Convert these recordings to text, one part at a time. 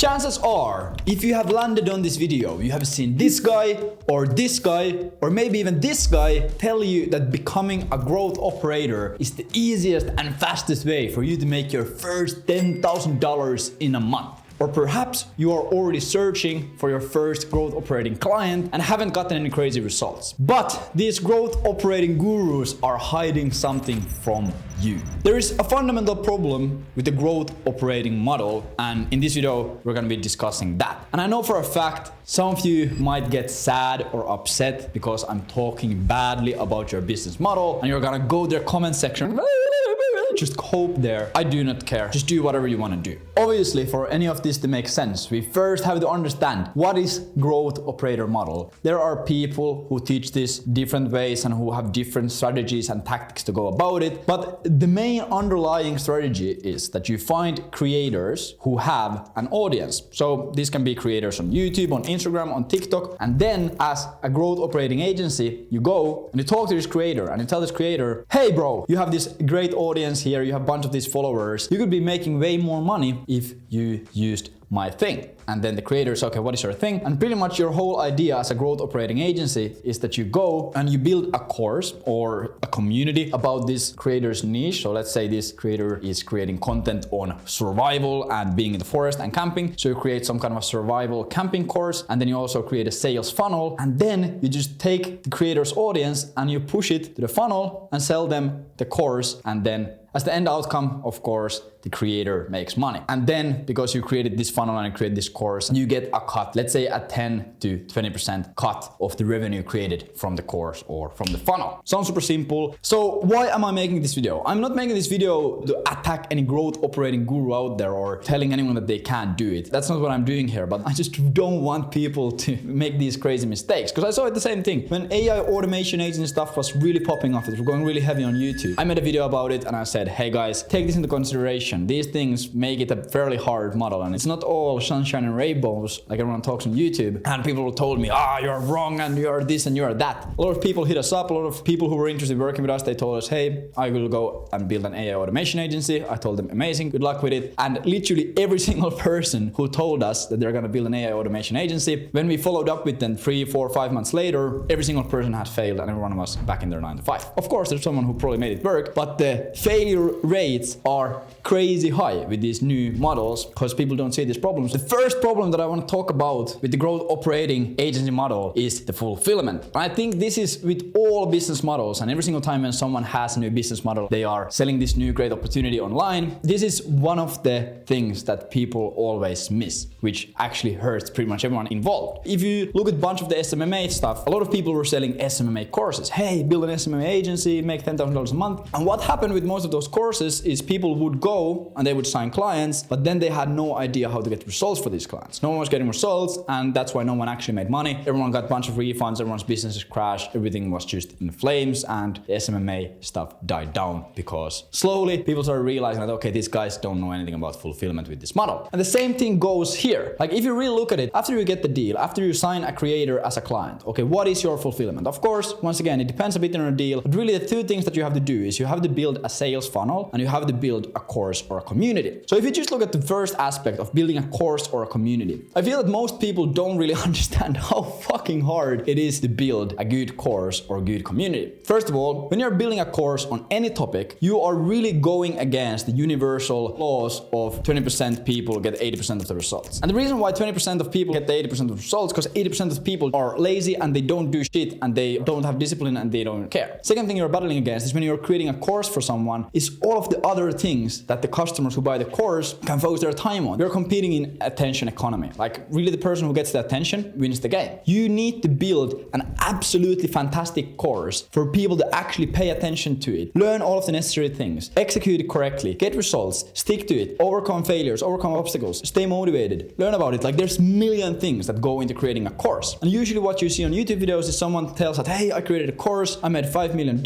chances are, if you have landed on this video, you have seen this guy, or maybe even this guy tell you that becoming a growth operator is the easiest and fastest way for you to make your first $10,000 in a month. Or perhaps you are already searching for your first growth operating client and haven't gotten any crazy results. But these growth operating gurus are hiding something from you. There is a fundamental problem with the growth operating model, and in this video we're going to be discussing that. And I know for a fact some of you might get sad or upset because I'm talking badly about your business model, and you're going to go to their comment section. Just hope there. I do not care. Just do whatever you want to do. Obviously, for any of this to make sense, we first have to understand what is growth operator model. There are people who teach this different ways and who have different strategies and tactics to go about it. But the main underlying strategy is that you find creators who have an audience. So these can be creators on YouTube, on Instagram, on TikTok. And then as a growth operating agency, you go and you talk to this creator and you tell this creator, hey bro, you have this great audience here, you have a bunch of these followers, you could be making way more money if you used my thing. And then the creator says, okay, what is your thing? And pretty much your whole idea as a growth operating agency is that you go and you build a course or a community about this creator's niche. So let's say this creator is creating content on survival and being in the forest and camping. So you create some kind of a survival camping course, and then you also create a sales funnel, and then you just take the creator's audience and you push it to the funnel and sell them the course, and then as the end outcome, of course, the creator makes money. And then because you created this funnel and you create this course, you get a cut, let's say a 10 to 20% cut of the revenue created from the course or from the funnel. Sounds super simple. So why am I making this video? I'm not making this video to attack any growth operating guru out there or telling anyone that they can't do it. That's not what I'm doing here, but I just don't want people to make these crazy mistakes, because I saw it the same thing. When AI automation agency stuff was really popping off, it was going really heavy on YouTube. I made a video about it and I said, hey guys, take this into consideration. These things make it a fairly hard model, and it's not all sunshine and rainbows like everyone talks on YouTube. And people told me, you're wrong and you're this and you're that. A lot of people hit us up, a lot of people who were interested in working with us, they told us, hey, I will go and build an AI automation agency. I told them, amazing, good luck with it. And literally every single person who told us that they're going to build an AI automation agency, when we followed up with them 3, 4, 5 months later, every single person had failed and everyone was back in their 9 to 5. Of course, there's someone who probably made it work, but the failure rates are crazy high with these new models because people don't see these problems. The first problem that I want to talk about with the growth operating agency model is the fulfillment. And I think this is with all business models, and every single time when someone has a new business model, they are selling this new great opportunity online. This is one of the things that people always miss, which actually hurts pretty much everyone involved. If you look at a bunch of the SMMA stuff, a lot of people were selling SMMA courses. Hey, build an SMMA agency, make $10,000 a month. And what happened with most of those courses is people would go and they would sign clients, but then they had no idea how to get results for these clients. No one was getting results, and that's why no one actually made money. Everyone got a bunch of refunds, everyone's businesses crashed, everything was just in flames, and the SMMA stuff died down because slowly people started realizing that, okay, these guys don't know anything about fulfillment with this model. And the same thing goes here. Like if you really look at it, after you get the deal, after you sign a creator as a client, okay, what is your fulfillment? Of course, once again, it depends a bit on a deal, but really the two things that you have to do is you have to build a sales funnel and you have to build a course or a community. So if you just look at the first aspect of building a course or a community, I feel that most people don't really understand how fucking hard it is to build a good course or a good community. First of all, when you're building a course on any topic, you are really going against the universal laws of 20% people get 80% of the results. And the reason why 20% of people get the 80% of the results is because 80% of people are lazy and they don't do shit and they don't have discipline and they don't care. Second thing you're battling against is when you're creating a course for someone is all of the other things that the customers who buy the course can focus their time on. You're competing in attention economy. Like really the person who gets the attention wins the game. You need to build an absolutely fantastic course for people to actually pay attention to it, learn all of the necessary things, execute it correctly, get results, stick to it, overcome failures, overcome obstacles, stay motivated, learn about it. Like there's a million things that go into creating a course. And usually what you see on YouTube videos is someone tells that, hey, I created a course, I made $5 million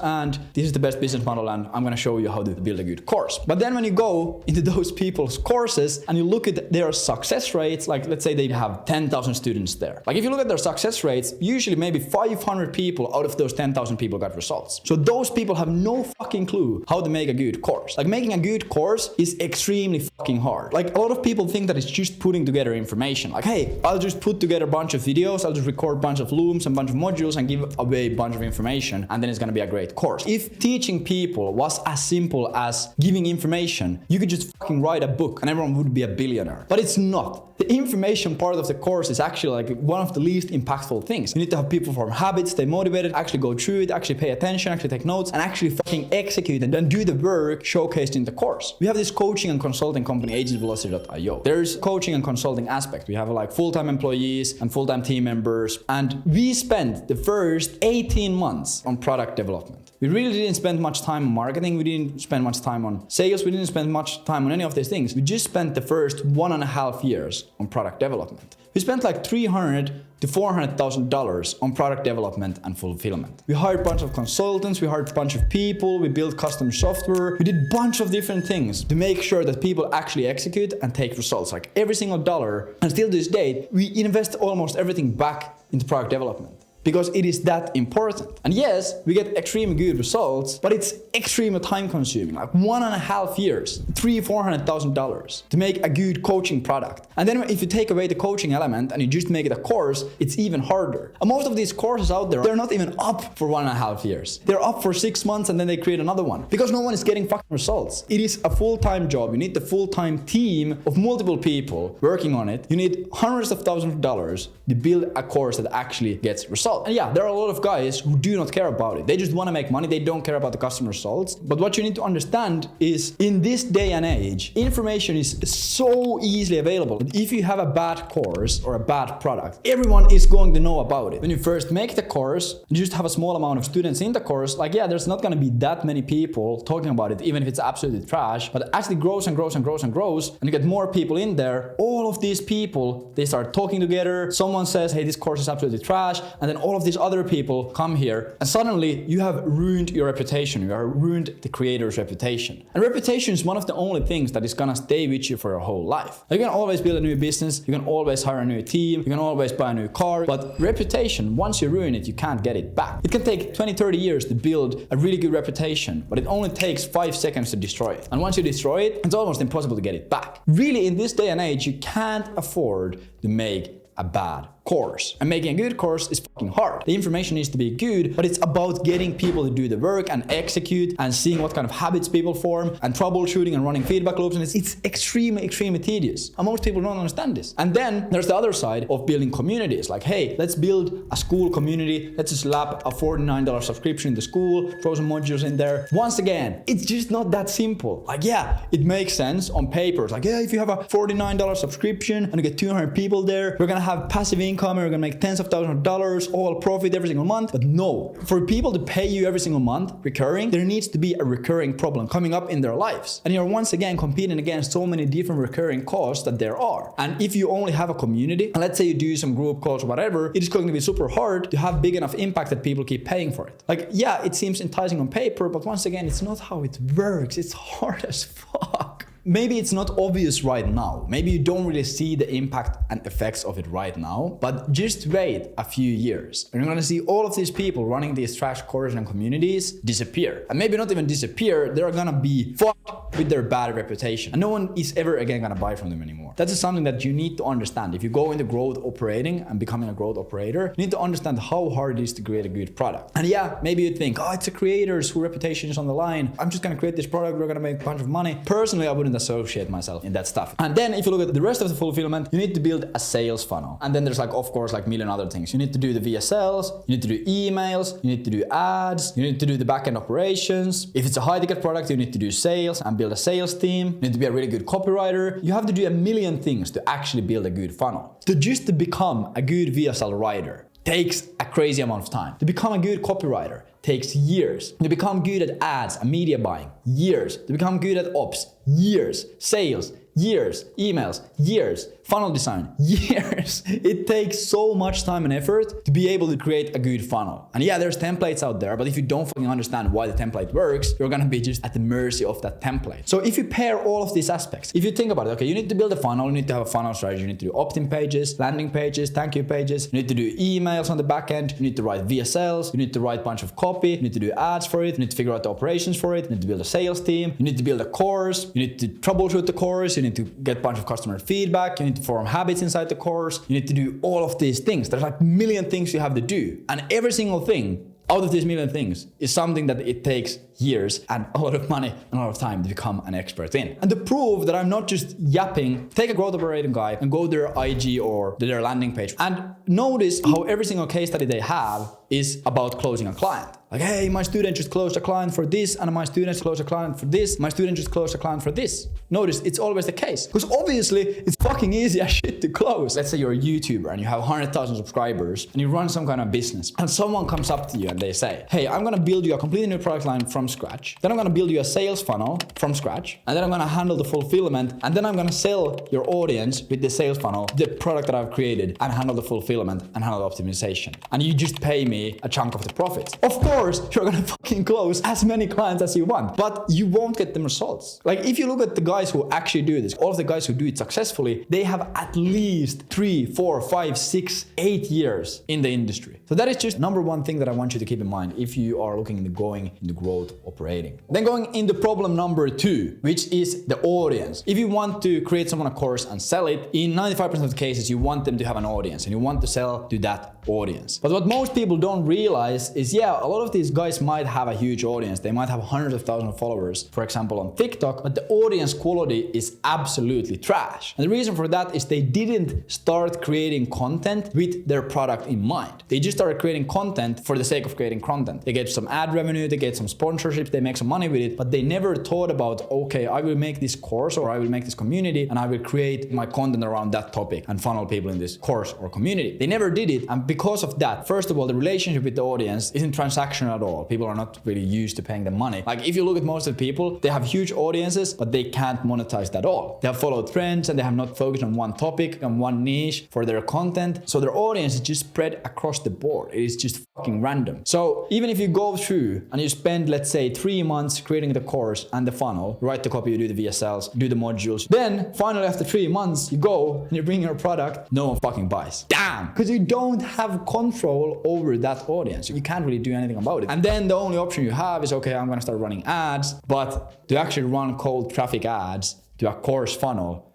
and this is the best business model and I'm going to show you how to build a good course. But then when you go into those people's courses and you look look at their success rates, like let's say they have 10,000 students there. Like if you look at their success rates, usually maybe 500 people out of those 10,000 people got results. So those people have no fucking clue how to make a good course. Like making a good course is extremely fucking hard. Like a lot of people think that it's just putting together information. Like, hey, I'll just put together a bunch of videos, I'll just record a bunch of looms and a bunch of modules and give away a bunch of information, and then it's gonna be a great course. If teaching people was as simple as giving information, you could just fucking write a book and everyone would be a billionaire. But it's not. The information part of the course is actually like one of the least impactful things. You need to have people form habits, stay motivated, actually go through it, actually pay attention, actually take notes, and actually fucking execute and then do the work showcased in the course. We have this coaching and consulting company, agencyvelocity.io. There's coaching and consulting aspect. We have like full-time employees and full-time team members, and we spent the first 18 months on product development. We really didn't spend much time on marketing. We didn't spend much time on sales. We didn't spend much time on any of these things. We just spent the first 1.5 years on product development. We spent like $300,000 to $400,000 on product development and fulfillment. We hired a bunch of consultants, we hired a bunch of people, we built custom software, we did a bunch of different things to make sure that people actually execute and take results. Like every single dollar, and still to this day, we invest almost everything back into product development, because it is that important. And yes, we get extremely good results, but it's extremely time consuming, like 1.5 years, $300,000-$400,000 to make a good coaching product. And then if you take away the coaching element and you just make it a course, it's even harder. And most of these courses out there, they're not even up for 1.5 years. They're up for 6 months and then they create another one because no one is getting fucking results. It is a full-time job. You need the full-time team of multiple people working on it. You need hundreds of thousands of dollars to build a course that actually gets results. And yeah, there are a lot of guys who do not care about it. They just want to make money. They don't care about the customer results. But what you need to understand is in this day and age, information is so easily available. If you have a bad course or a bad product, everyone is going to know about it. When you first make the course, you just have a small amount of students in the course. Like, yeah, there's not going to be that many people talking about it, even if it's absolutely trash. But as it grows and grows and grows and grows, and you get more people in there, all of these people, they start talking together. Someone says, hey, this course is absolutely trash. And then all of these other people come here, and suddenly you have ruined your reputation. You have ruined the creator's reputation. And reputation is one of the only things that is gonna stay with you for your whole life. You can always build a new business, you can always hire a new team, you can always buy a new car, but reputation, once you ruin it, you can't get it back. It can take 20-30 years to build a really good reputation, but it only takes 5 seconds to destroy it. And once you destroy it, it's almost impossible to get it back. Really, in this day and age, you can't afford to make a bad course. And making a good course is fucking hard. The information needs to be good, but it's about getting people to do the work and execute and seeing what kind of habits people form and troubleshooting and running feedback loops. And it's extremely, extremely tedious. And most people don't understand this. And then there's the other side of building communities. Like, hey, let's build a school community. Let's just slap a $49 subscription in the school, throw some modules in there. Once again, it's just not that simple. Like, yeah, it makes sense on paper. It's like, yeah, if you have a $49 subscription and you get 200 people there, we're gonna have passive income, and we're gonna make tens of thousands of dollars, all profit every single month. But no, for people to pay you every single month, recurring, there needs to be a recurring problem coming up in their lives. And you're once again competing against so many different recurring costs that there are. And if you only have a community, and let's say you do some group calls or whatever, it is going to be super hard to have big enough impact that people keep paying for it. Like, yeah, it seems enticing on paper, but once again, it's not how it works. It's hard as fuck. Maybe it's not obvious right now. Maybe you don't really see the impact and effects of it right now, but just wait a few years and you're gonna see all of these people running these trash courses and communities disappear. And maybe not even disappear, they're gonna be fucked with their bad reputation. And no one is ever again gonna buy from them anymore. That is something that you need to understand. If you go into growth operating and becoming a growth operator, you need to understand how hard it is to create a good product. And yeah, maybe you think, oh, it's a creators whose reputation is on the line. I'm just gonna create this product, we're gonna make a bunch of money. Personally, I wouldn't associate myself in that stuff. And then if you look at the rest of the fulfillment, you need to build a sales funnel. And then there's like, of course, like a million other things. You need to do the VSLs, you need to do emails, you need to do ads, you need to do the backend operations. If it's a high ticket product, you need to do sales and build a sales team. You need to be a really good copywriter. You have to do a million things to actually build a good funnel. To become a good VSL writer takes a crazy amount of time. To become a good copywriter takes years. To become good at ads and media buying, years. To become good at ops, years. Sales, years, emails, years, funnel design, years. It takes so much time and effort to be able to create a good funnel. And yeah, there's templates out there, but if you don't fucking understand why the template works, you're gonna be just at the mercy of that template. So if you pair all of these aspects, if you think about it, okay, you need to build a funnel, you need to have a funnel strategy, you need to do opt-in pages, landing pages, thank you pages, you need to do emails on the back end, you need to write VSLs, you need to write a bunch of copy, you need to do ads for it, you need to figure out the operations for it, you need to build a sales team, you need to build a course, you need to troubleshoot the course, you need to get a bunch of customer feedback, you need to form habits inside the course, you need to do all of these things. There's like a million things you have to do. And every single thing out of these million things is something that it takes years and a lot of money and a lot of time to become an expert in. And to prove that I'm not just yapping, take a growth operating guy and go to their IG or to their landing page and notice how every single case study they have is about closing a client. Like, hey, my student just closed a client for this, and my student just closed a client for this, my student just closed a client for this. Notice it's always the case. Because obviously it's fucking easy as shit to close. Let's say you're a YouTuber and you have 100,000 subscribers and you run some kind of business, and someone comes up to you and they say, hey, I'm gonna build you a completely new product line from scratch. Then I'm gonna build you a sales funnel from scratch. And then I'm gonna handle the fulfillment. And then I'm gonna sell your audience with the sales funnel, the product that I've created, and handle the fulfillment and handle the optimization. And you just pay me a chunk of the profits. Of course, you're gonna fucking close as many clients as you want, but you won't get the results. Like if you look at the guys who actually do this, all of the guys who do it successfully, they have at least 3, 4, 5, 6, 8 years in the industry. So that is just number one thing that I want you to keep in mind if you are looking into going into growth operating. Then going into problem number 2, which is the audience. If you want to create someone a course and sell it, in 95% of the cases, you want them to have an audience and you want to sell to that audience. But what most people don't realize is, yeah, a lot of these guys might have a huge audience. They might have hundreds of thousands of followers, for example, on TikTok, but the audience quality is absolutely trash. And the reason for that is they didn't start creating content with their product in mind. They just started creating content for the sake of creating content. They get some ad revenue, they get some sponsorships, they make some money with it, but they never thought about, okay, I will make this course or I will make this community and I will create my content around that topic and funnel people in this course or community. They never did it. And because of that, first of all, the relationship with the audience isn't transactional at all. People are not really used to paying them money. Like if you look at most of the people, they have huge audiences, but they can't monetize that all. They have followed trends and they have not focused on one topic and one niche for their content. So their audience is just spread across the board. It is just fucking random. So even if you go through and you spend, let's say, 3 months creating the course and the funnel, write the copy, you do the VSLs, do the modules, then finally after 3 months, you go and you bring your product, no one fucking buys. Damn! Because you don't have control over that audience. You can't really do anything about it. And then the only option you have is, okay, I'm gonna start running ads, but to actually run cold traffic ads to a course funnel,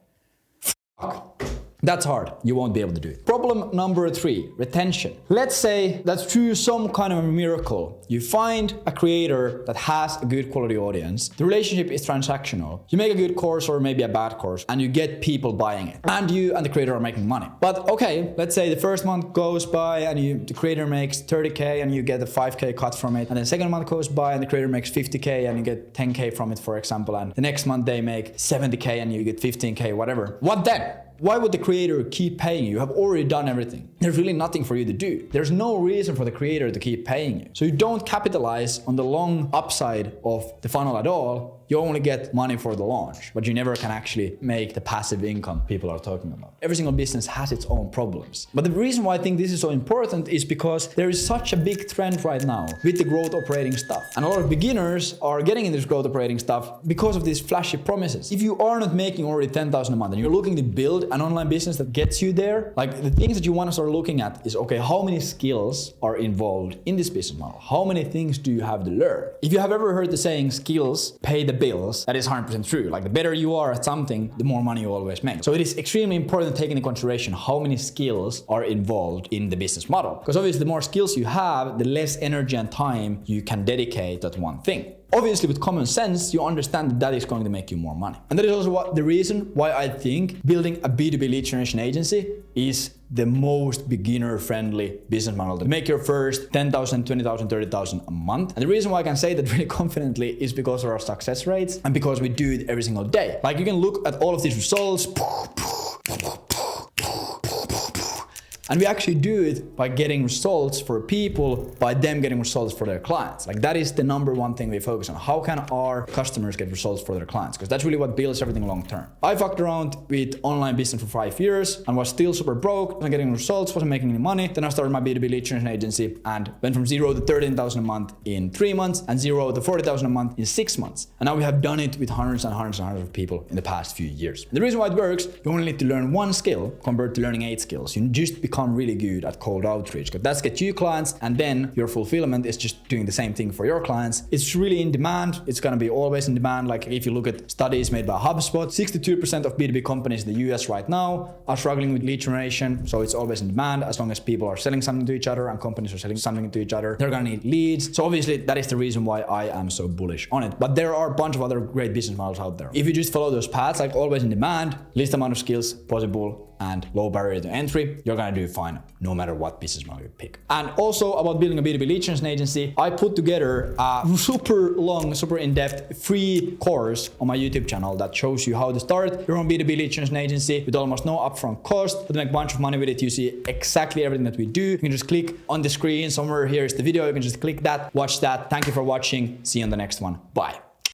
fuck. That's hard. You won't be able to do it. Problem number 3, retention. Let's say that through some kind of a miracle, you find a creator that has a good quality audience. The relationship is transactional. You make a good course or maybe a bad course and you get people buying it. And you and the creator are making money. But okay, let's say the first month goes by and the creator makes 30K and you get a 5K cut from it. And then second month goes by and the creator makes 50K and you get 10K from it, for example. And the next month they make 70K and you get 15K, whatever. What then? Why would the creator keep paying you? You have already done everything. There's really nothing for you to do. There's no reason for the creator to keep paying you. So you don't capitalize on the long upside of the funnel at all. You only get money for the launch, but you never can actually make the passive income people are talking about. Every single business has its own problems. But the reason why I think this is so important is because there is such a big trend right now with the growth operating stuff. And a lot of beginners are getting in this growth operating stuff because of these flashy promises. If you are not making already 10,000 a month and you're looking to build an online business that gets you there, like the things that you want to start looking at is, okay, how many skills are involved in this business model? How many things do you have to learn? If you have ever heard the saying, skills pay the bills, that is 100% true. Like the better you are at something, the more money you always make. So it is extremely important to take into consideration how many skills are involved in the business model. Because obviously the more skills you have, the less energy and time you can dedicate to one thing. Obviously, with common sense, you understand that that is going to make you more money. And that is also the reason why I think building a B2B lead generation agency is the most beginner-friendly business model to make your first 10,000, 20,000, 30,000 a month. And the reason why I can say that really confidently is because of our success rates and because we do it every single day. Like you can look at all of these results. And we actually do it by getting results for people, by them getting results for their clients. Like that is the number one thing we focus on. How can our customers get results for their clients? Because that's really what builds everything long term. I fucked around with online business for 5 years and was still super broke, wasn't getting results, wasn't making any money. Then I started my B2B lead generation agency and went from 0 to 13,000 a month in 3 months and 0 to 40,000 a month in 6 months. And now we have done it with hundreds and hundreds and hundreds of people in the past few years. And the reason why it works, you only need to learn one skill compared to learning 8 skills. You just become really good at cold outreach, because that's get you clients, and then your fulfillment is just doing the same thing for your clients. It's really in demand. It's gonna be always in demand. Like if you look at studies made by HubSpot, 62% of B2B companies in the US right now are struggling with lead generation. So it's always in demand. As long as people are selling something to each other and companies are selling something to each other, they're gonna need leads. So obviously that is the reason why I am so bullish on it. But there are a bunch of other great business models out there. If you just follow those paths, like always in demand, least amount of skills possible, and low barrier to entry, you're gonna do fine no matter what business model you pick. And also about building a B2B lead generation agency, I put together a super long, super in-depth free course on my YouTube channel that shows you how to start your own B2B lead generation agency with almost no upfront cost, but to make a bunch of money with it. You see exactly everything that we do. You can just click on the screen somewhere. Here is the video. You can just click that, watch that. Thank you for watching. See you on the next one. Bye.